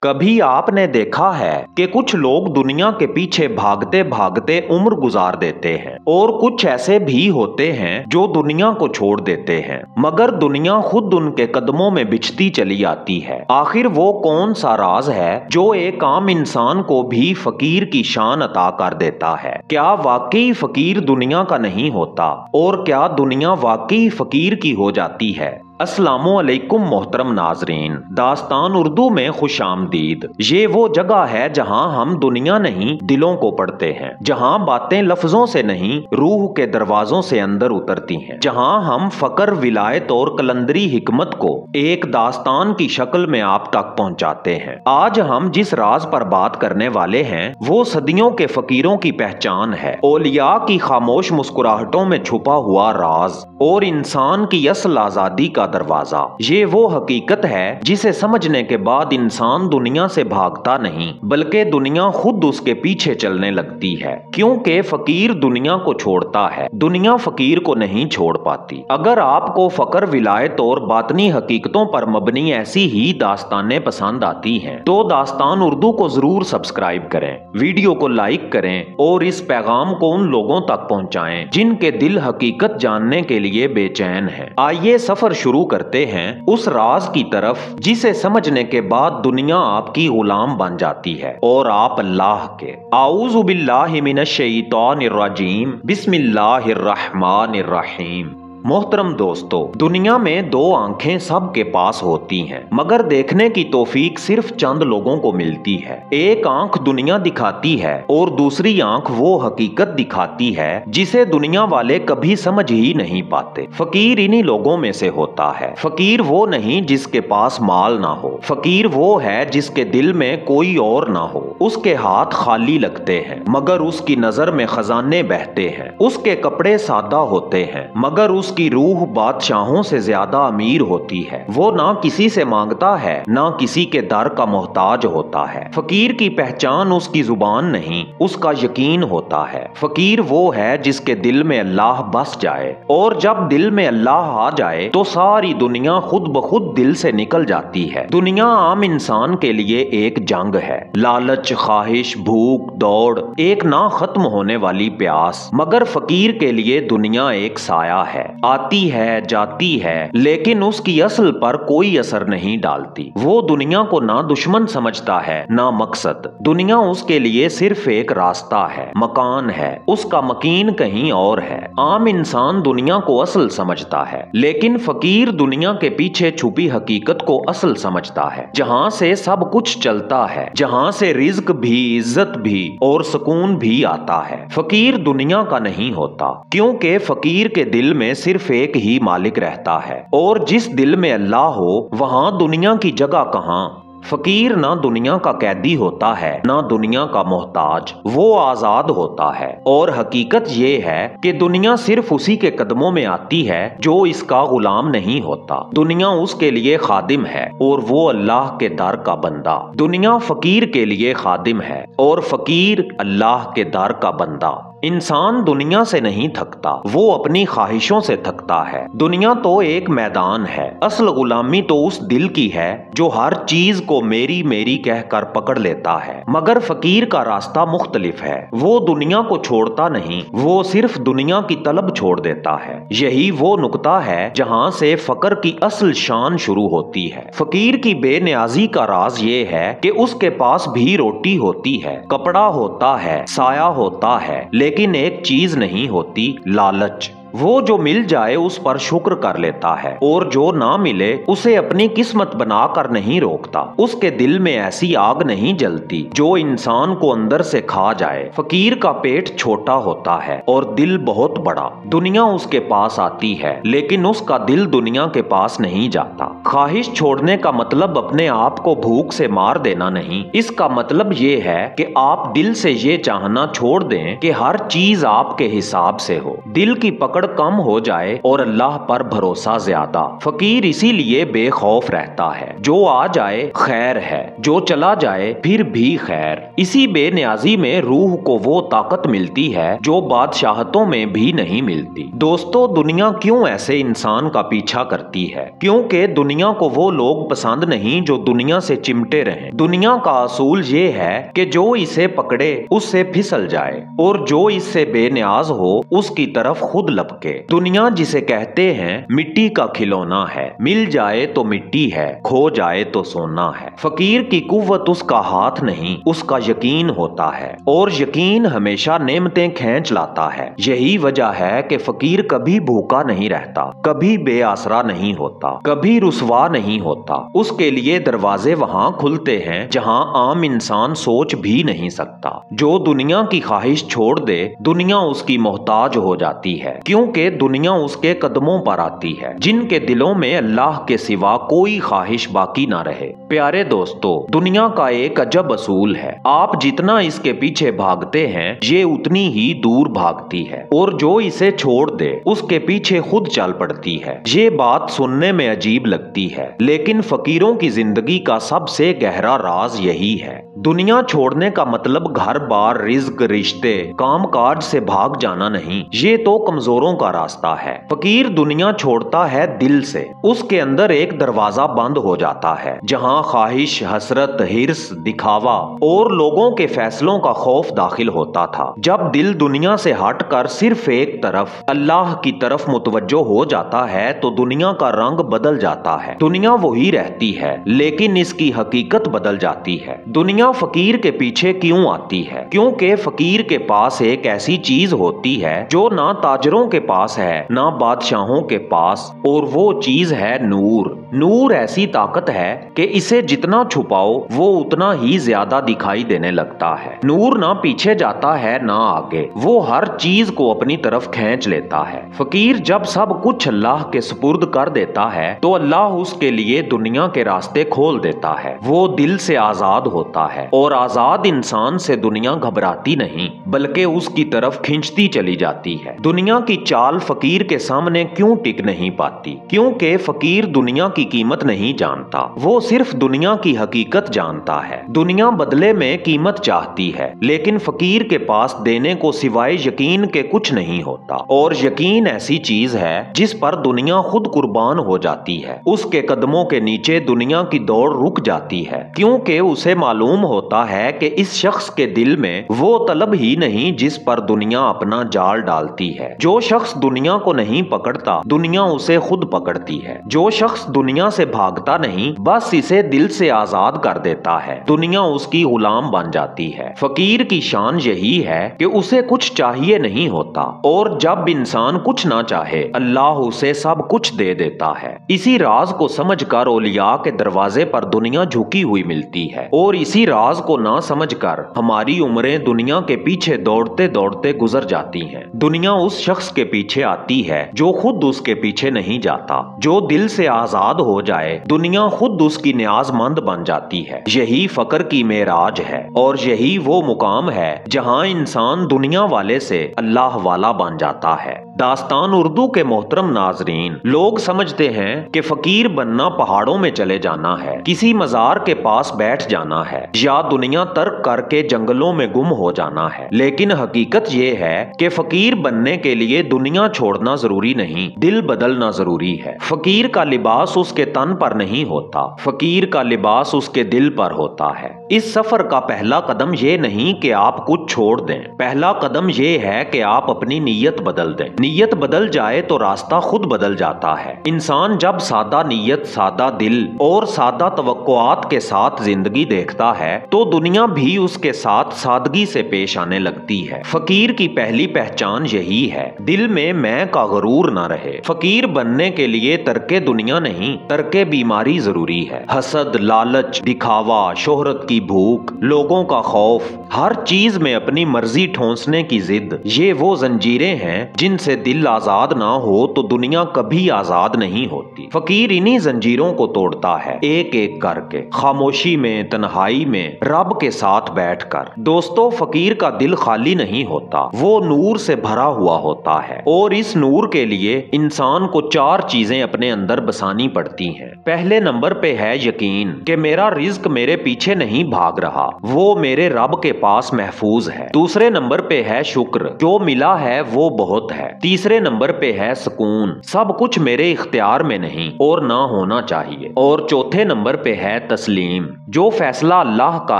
कभी आपने देखा है कि कुछ लोग दुनिया के पीछे भागते भागते उम्र गुजार देते हैं और कुछ ऐसे भी होते हैं जो दुनिया को छोड़ देते हैं, मगर दुनिया खुद उनके कदमों में बिछती चली आती है। आखिर वो कौन सा राज है जो एक आम इंसान को भी फकीर की शान अता कर देता है? क्या वाकई फकीर दुनिया का नहीं होता और क्या दुनिया वाकई फकीर की हो जाती है? अस्सलामुअलैकुम मोहतरम नाजरीन, दास्तान उर्दू में खुशामदीद। ये वो जगह है जहां हम दुनिया नहीं दिलों को पढ़ते हैं, जहां बातें लफ्जों से नहीं रूह के दरवाजों से अंदर उतरती हैं, जहां हम फकर विलायत और कलंदरी हिकमत को एक दास्तान की शक्ल में आप तक पहुंचाते हैं। आज हम जिस राज पर बात करने वाले हैं वो सदियों के फकीरों की पहचान है, औलिया की खामोश मुस्कुराहटों में छुपा हुआ राज और इंसान की असल आजादी का दरवाजा। ये वो हकीकत है जिसे समझने के बाद इंसान दुनिया से भागता नहीं बल्कि दुनिया खुद उसके पीछे चलने लगती है, क्योंकि फकीर दुनिया को छोड़ता है, दुनिया फकीर को नहीं छोड़ पाती। अगर आपको फकर विलायत और बातनी हकीकतों पर मबनी ऐसी ही दास्तानें पसंद आती हैं तो दास्तान उर्दू को जरूर सब्सक्राइब करें, वीडियो को लाइक करें और इस पैगाम को उन लोगों तक पहुंचाएं जिनके दिल हकीकत जानने के लिए बेचैन है। आइए सफर शुरू करते हैं उस राज की तरफ जिसे समझने के बाद दुनिया आपकी गुलाम बन जाती है और आप अल्लाह के। आऊज़ु बिल्लाहि मिनश शैतानिर रजीम, बिस्मिल्लाहिर रहमानिर रहीम। मोहतरम दोस्तों, दुनिया में दो आंखें सबके पास होती हैं, मगर देखने की तौफीक सिर्फ चंद लोगों को मिलती है। एक आंख दुनिया दिखाती है और दूसरी आंख वो हकीकत दिखाती है जिसे दुनिया वाले कभी समझ ही नहीं पाते। फकीर इन्हीं लोगों में से होता है। फकीर वो नहीं जिसके पास माल ना हो, फकीर वो है जिसके दिल में कोई और ना हो। उसके हाथ खाली लगते हैं मगर उसकी नजर में खजाने बहते हैं। उसके कपड़े सादा होते हैं मगर उसकी रूह बादशाहों से ज्यादा अमीर होती है। वो ना किसी से मांगता है ना किसी के दर का मोहताज होता है। फकीर की पहचान उसकी जुबान नहीं उसका यकीन होता है। फकीर वो है जिसके दिल में अल्लाह बस जाए और जब दिल में अल्लाह आ जाए तो सारी दुनिया खुद ब खुद दिल से निकल जाती है। दुनिया आम इंसान के लिए एक जंग है, लालच, ख्वाहिश, भूख, दौड़, एक ना खत्म होने वाली प्यास। मगर फकीर के लिए दुनिया एक साया है, आती है जाती है लेकिन उसकी असल पर कोई असर नहीं डालती। वो दुनिया को ना दुश्मन समझता है ना मकसद। दुनिया उसके लिए सिर्फ एक रास्ता है, मकान है, उसका मकीन कहीं और है। आम इंसान दुनिया को असल समझता है लेकिन फकीर दुनिया के पीछे छुपी हकीकत को असल समझता है, जहां से सब कुछ चलता है, जहां से रिज्क भी, इज्जत भी और सुकून भी आता है। फकीर दुनिया का नहीं होता क्योंकि फकीर के दिल में सिर्फ एक ही मालिक रहता है और जिस दिल में अल्लाह हो वहां दुनिया की जगह कहां। फकीर ना दुनिया का कैदी होता है ना दुनिया का मोहताज, वो आजाद होता है। और हकीकत ये है कि दुनिया सिर्फ उसी के कदमों में आती है जो इसका गुलाम नहीं होता। दुनिया उसके लिए खादिम है और वो अल्लाह के दर का बंदा। दुनिया फकीर के लिए खादिम है और फकीर अल्लाह के दर का बंदा। इंसान दुनिया से नहीं थकता, वो अपनी ख्वाहिशों से थकता है। दुनिया तो एक मैदान है, असल गुलामी तो उस दिल की है जो हर चीज को मेरी मेरी कहकर पकड़ लेता है। मगर फकीर का रास्ता मुख्तलिफ है, वो दुनिया को छोड़ता नहीं, वो सिर्फ दुनिया की तलब छोड़ देता है। यही वो नुक्ता है जहां से फकर की असल शान शुरू होती है। फकीर की बेनियाजी का राज ये है कि उसके पास भी रोटी होती है, कपड़ा होता है, साया होता है, लेकिन एक चीज नहीं होती, लालच। वो जो मिल जाए उस पर शुक्र कर लेता है और जो ना मिले उसे अपनी किस्मत बनाकर नहीं रोकता। उसके दिल में ऐसी आग नहीं जलती जो इंसान को अंदर से खा जाए। फकीर का पेट छोटा होता है और दिल बहुत बड़ा। दुनिया उसके पास आती है लेकिन उसका दिल दुनिया के पास नहीं जाता। ख्वाहिश छोड़ने का मतलब अपने आप को भूख से मार देना नहीं, इसका मतलब ये है कि आप दिल से ये चाहना छोड़ दें कि हर चीज आपके हिसाब से हो। दिल की पकड़ پکڑ کم ہو جائے اور اللہ پر بھروسہ زیادہ۔ فقیر اسی لیے بے خوف رہتا ہے، جو آ جائے خیر ہے، جو چلا جائے پھر بھی خیر۔ اسی بے نیازی میں روح کو وہ طاقت ملتی ہے جو بادشاہتوں میں بھی نہیں ملتی۔ دوستو، دنیا کیوں ایسے انسان کا پیچھا کرتی ہے؟ کیونکہ دنیا کو وہ لوگ پسند نہیں جو دنیا سے چمٹے رہیں۔ دنیا کا اصول یہ ہے کہ جو اسے پکڑے اس سے پھسل جائے اور جو اس سے بے نیاز ہو اس کی طرف خود لپکے۔ دنیا جسے کہتے ہیں مٹی کا کھلونا ہے، مل جائے تو مٹی ہے، کھو جائے تو سونا ہے۔ فقیر کی قوت اس کا ہاتھ نہیں، اس کا یقین ہوتا ہے، اور یقین ہمیشہ نعمتیں کھینچ لاتا ہے۔ یہی وجہ ہے کہ فقیر کبھی بھوکا نہیں رہتا، کبھی بے آسرا نہیں ہوتا، کبھی رسوا نہیں ہوتا۔ اس کے لیے دروازے وہاں کھلتے ہیں جہاں عام انسان سوچ بھی نہیں سکتا۔ جو دنیا کی خواہش چھوڑ دے، دنیا اس کی محتاج ہو جاتی ہے، کیونکہ دنیا اس کے قدموں پر آتی ہے۔ جن کے دلوں میں اللہ کے سوا کوئی خواہش باقی نہ رہے۔ پیارے دوستو، دنیا کا ایک عجب اصول ہے، آپ جتنا اس کے پیچھے بھاگتے ہیں یہ اتنی ہی دور بھاگتی ہے، اور جو اسے چھوڑ دے اس کے پیچھے خود چل پڑتی ہے۔ یہ بات سننے میں عجیب لگتی ہے، لیکن فقیروں کی زندگی کا سب سے گہرا راز یہی ہے۔ دنیا چھوڑنے کا مطلب گھر بار، رزق، رشتے، کام کاج سے بھاگ جانا نہیں، یہ تو کمزوروں کا راستہ ہے۔ فقیر دنیا چھوڑتا ہے دل سے، اس کے اندر ایک دروازہ بند ہو جاتا ہے جہاں خواہش، حسرت، ہرس، دکھاوا اور لوگوں کے فیصلوں کا خوف داخل ہوتا تھا۔ جب دل دنیا سے ہٹ کر صرف ایک طرف اللہ کی طرف متوجہ ہو جاتا ہے تو دنیا کا رنگ بدل جاتا ہے۔ دنیا وہی رہتی ہے لیکن اس کی حقیقت بدل جاتی ہے۔ دنیا فقیر کے پیچھے کیوں آتی ہے؟ کیونکہ فقیر کے پاس ایک ایسی چیز ہوتی ہے جو نہ تاجروں کے پاس ہے نہ بادشاہوں کے پاس، اور وہ چیز ہے نور۔ نور ایسی طاقت ہے کہ اسے جتنا چھپاؤ وہ اتنا ہی زیادہ دکھائی دینے لگتا ہے۔ نور نہ پیچھے جاتا ہے نہ آگے، وہ ہر چیز کو اپنی طرف کھینچ لیتا ہے۔ فقیر جب سب کچھ اللہ کے سپرد کر دیتا ہے تو اللہ اس کے لیے دنیا کے راستے کھول دیتا ہے۔ وہ دل سے آزاد ہوتا ہے، اور آزاد انسان سے دنیا گھبراتی نہیں بلکہ اس کی طرف کھنچتی چلی جاتی ہے۔ دنیا کی چال فقیر کے سامنے کیوں ٹک نہیں پاتی؟ کیونکہ فقیر دنیا کی قیمت نہیں جانتا، وہ صرف دنیا کی حقیقت جانتا ہے۔ دنیا بدلے میں قیمت چاہتی ہے، لیکن فقیر کے پاس دینے کو سوائے یقین کے کچھ نہیں ہوتا، اور یقین ایسی چیز ہے جس پر دنیا خود قربان ہو جاتی ہے۔ اس کے قدموں کے نیچے دنیا کی دوڑ رک جاتی ہے، کیونکہ اسے معلوم ہوتا ہے کہ اس شخص کے دل میں وہ طلب ہی نہیں جس پر دنیا اپنا جال ڈالتی ہے۔ جو شخص دنیا کو نہیں پکڑتا، دنیا اسے خود پکڑتی ہے۔ جو شخص دنیا سے بھاگتا نہیں، بس اسے دل سے آزاد کر دیتا ہے، دنیا اس کی غلام بن جاتی ہے۔ فقیر کی شان یہی ہے کہ اسے کچھ چاہیے نہیں ہوتا، اور جب انسان کچھ نہ چاہے اللہ اسے سب کچھ دے دیتا ہے۔ اسی راز کو سمجھ کر اولیاء کے دروازے پر دنیا جھکی ہوئی ملتی ہے، اور اسی راز کو نہ سمجھ کر ہماری عمریں دنیا کے پیچھے دوڑتے دوڑتے گزر جاتی ہیں۔ دنیا اس شخص کے پیچھے آتی ہے جو خود اس کے پیچھے نہیں جاتا۔ جو دل سے آزاد ہو جائے، دنیا خود اس کی نیاز مند بن جاتی ہے۔ یہی فقر کی معراج ہے، اور یہی وہ مقام ہے جہاں انسان دنیا والے سے اللہ والا بن جاتا ہے۔ داستان اردو کے محترم ناظرین، لوگ سمجھتے ہیں کہ فقیر بننا پہاڑوں میں چلے جانا ہے، کسی مزار کے پاس بیٹھ جانا ہے، یا دنیا ترک کر کے جنگلوں میں گم ہو جانا ہے۔ لیکن حقیقت یہ ہے کہ فقیر بننے کے لیے دنیا چھوڑنا ضروری نہیں، دل بدلنا ضروری ہے۔ فقیر کا لباس اس کے تن پر نہیں ہوتا، فقیر کا لباس اس کے دل پر ہوتا ہے۔ اس سفر کا پہلا قدم یہ نہیں کہ آپ کچھ چھوڑ دیں، پہلا قدم یہ ہے کہ آپ اپنی نیت بدل دیں۔ نیت بدل جائے تو راستہ خود بدل جاتا ہے۔ انسان جب سادہ نیت، سادہ دل اور سادہ توقعات کے ساتھ زندگی دیکھتا ہے تو دنیا بھی اس کے ساتھ سادگی سے پیش آنے لگتی ہے۔ فقیر کی پہلی پہچان یہی ہے، دل میں میں کا غرور نہ رہے۔ فقیر بننے کے لیے ترک دنیا نہیں، ترک بیماری ضروری ہے۔ حسد، لالچ، دکھاوا، شہرت کی بھوک، لوگوں کا خوف، ہر چیز میں اپنی مرضی ٹھونسنے کی ضد، یہ وہ زنجیریں ہیں جن سے से दिल आजाद ना हो तो दुनिया कभी आजाद नहीं होती। फकीर इन्हीं जंजीरों को तोड़ता है एक एक करके, खामोशी में, तन्हाई में, रब के साथ बैठकर। दोस्तों, फकीर का दिल खाली नहीं होता, वो नूर से भरा हुआ होता है और इस नूर के लिए इंसान को 4 चीजें अपने अंदर बसानी पड़ती हैं। पहले नंबर पे है यकीन कि मेरा रिज्क मेरे पीछे नहीं भाग रहा, वो मेरे रब के पास महफूज है। दूसरे नंबर पे है शुक्र, जो मिला है वो बहुत है। तीसरे नंबर पे है सुकून, सब कुछ मेरे इख्तियार में नहीं और ना होना चाहिए। और चौथे नंबर पे है तस्लीम, जो फैसला अल्लाह का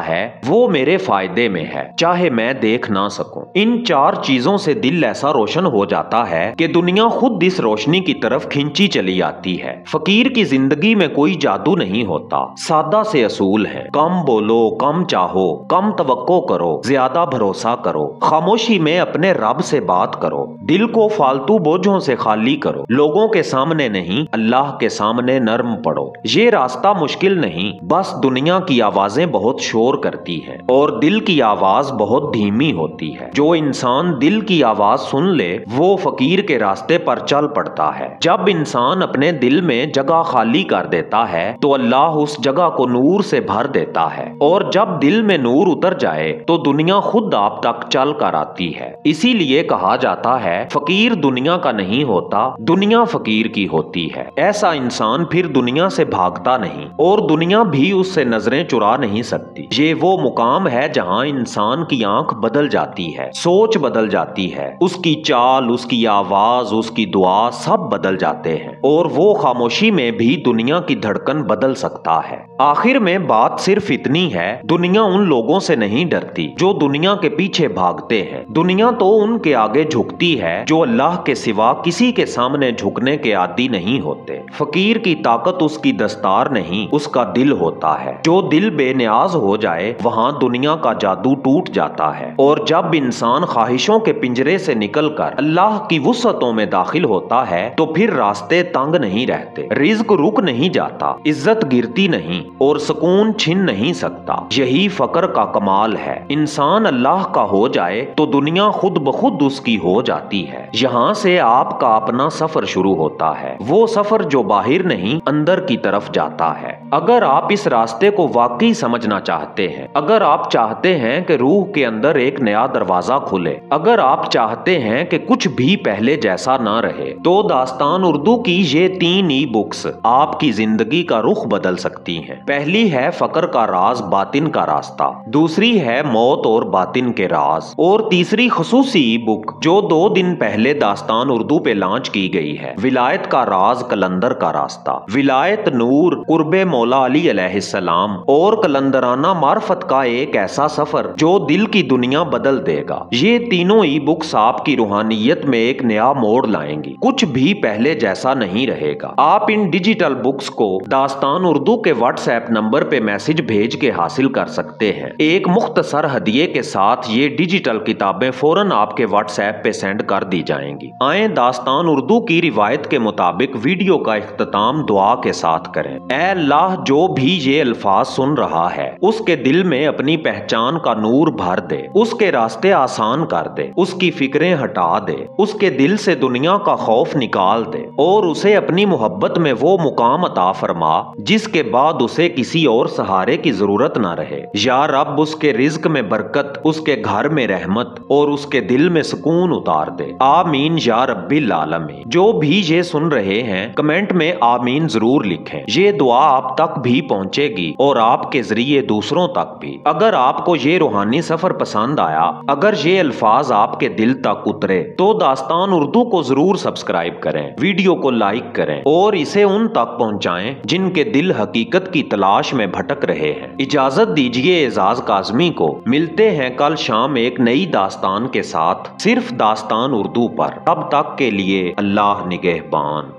है वो मेरे फायदे में है, चाहे मैं देख ना सकूं। इन 4 चीजों से दिल ऐसा रोशन हो जाता है कि दुनिया खुद इस रोशनी की तरफ खिंची चली आती है। फकीर की जिंदगी में कोई जादू नहीं होता, सादा से असूल है। कम बोलो, कम चाहो, कम तवक्को करो, ज्यादा भरोसा करो, खामोशी में अपने रब से बात करो, दिल को फालतू बोझों से खाली करो, लोगों के सामने नहीं अल्लाह के सामने नर्म पड़ो। ये रास्ता मुश्किल नहीं, बस दुनिया की आवाजें बहुत शोर करती हैं और दिल की आवाज बहुत धीमी होती है। जो इंसान दिल की आवाज सुन ले वो फकीर के रास्ते पर चल पड़ता है। जब इंसान अपने दिल में जगह खाली कर देता है तो अल्लाह उस जगह को नूर से भर देता है और जब दिल में नूर उतर जाए तो दुनिया खुद आप तक चल कर आती है। इसीलिए कहा जाता है फकीर दुनिया का नहीं होता, दुनिया फकीर की होती है। ऐसा इंसान फिर दुनिया से भागता नहीं और दुनिया भी उससे नजरें चुरा नहीं सकती। ये वो मुकाम है जहाँ इंसान की आंख बदल जाती है, सोच बदल जाती है, उसकी चाल, उसकी आवाज, उसकी दुआ सब बदल जाते हैं और वो खामोशी में भी दुनिया की धड़कन बदल सकता है। आखिर में बात सिर्फ इतनी है, दुनिया उन लोगों से नहीं डरती जो दुनिया के पीछे भागते हैं। दुनिया तो उनके आगे झुकती है जो अल्लाह के सिवा किसी के सामने झुकने के आदी नहीं होते। फकीर की ताकत उसकी दस्तार नहीं, उसका दिल होता है। जो दिल बेनियाज हो जाए वहां दुनिया का जादू टूट जाता है और जब इंसान ख्वाहिशों के पिंजरे से निकलकर अल्लाह की वुसअतों में दाखिल होता है तो फिर रास्ते तंग नहीं रहते, रिज्क रुक नहीं जाता, इज्जत गिरती नहीं और सुकून छिन नहीं सकता। यही फकर का कमाल है। इंसान अल्लाह का हो जाए तो दुनिया खुद ब खुद उसकी हो जाती है। यहाँ से आपका अपना सफर शुरू होता है, वो सफर जो बाहर नहीं अंदर की तरफ जाता है। अगर आप इस रास्ते को वाकई समझना चाहते हैं, अगर आप चाहते हैं कि रूह के अंदर एक नया दरवाजा खुले, अगर आप चाहते हैं कि कुछ भी पहले जैसा ना रहे, तो दास्तान उर्दू की ये 3 ई बुक्स आपकी जिंदगी का रुख बदल सकती हैं। पहली है फकर का राज बातिन का रास्ता, दूसरी है मौत और बातिन के राज और तीसरी खसूसी ई बुक जो 2 दिन पहले दास्तान उर्दू पे लॉन्च की गई है, विलायत का राज कलंदर का रास्ता। विलायत नूर, कुर्बे मौला अली अलैहिस्सलाम और कलंदराना मार्फत का एक ऐसा सफर जो दिल की दुनिया बदल देगा। ये तीनों ई बुक्स आपकी रूहानियत में एक नया मोड़ लाएंगी, कुछ भी पहले जैसा नहीं रहेगा। आप इन डिजिटल बुक्स को दास्तान उर्दू के व्हाट्सएप नंबर पे मैसेज भेज के हासिल कर सकते हैं। एक मुख्तसर हदिये के साथ ये डिजिटल किताबें फौरन आपके व्हाट्सएप पे सेंड कर दी जाएंगी। आए दास्तान उर्दू की रिवायत के मुताबिक वीडियो का इख्तिताम दुआ के साथ करें। ऐ अल्लाह, जो भी ये अल्फाज सुन रहा है उसके दिल में अपनी पहचान का नूर भर दे, उसके रास्ते आसान कर दे, उसकी फिक्रें हटा दे, उसके दिल से दुनिया का खौफ निकाल दे और उसे अपनी मोहब्बत में वो मुकाम अता फरमा जिसके बाद उसे किसी और सहारे की जरूरत ना रहे। या रब उसके रिज्क में बरकत, उसके घर में रहमत और उसके दिल में सुकून उतार दे। आमीन या रब्बिल आलमीन। जो भी ये सुन रहे हैं कमेंट में आमीन जरूर लिखें, ये दुआ आप तक भी पहुंचेगी और आपके जरिए दूसरों तक भी। अगर आपको ये रूहानी सफर पसंद आया, अगर ये अल्फाज आपके दिल तक उतरे तो दास्तान उर्दू को जरूर सब्सक्राइब करें, वीडियो को लाइक करें और इसे उन तक पहुंचाएं जिनके दिल हकीकत की तलाश में भटक रहे हैं। इजाजत दीजिए एजाज काज़मी को। मिलते हैं कल शाम एक नई दास्तान के साथ, सिर्फ दास्तान उर्दू पर। तब तक के लिए अल्लाह निगहबान।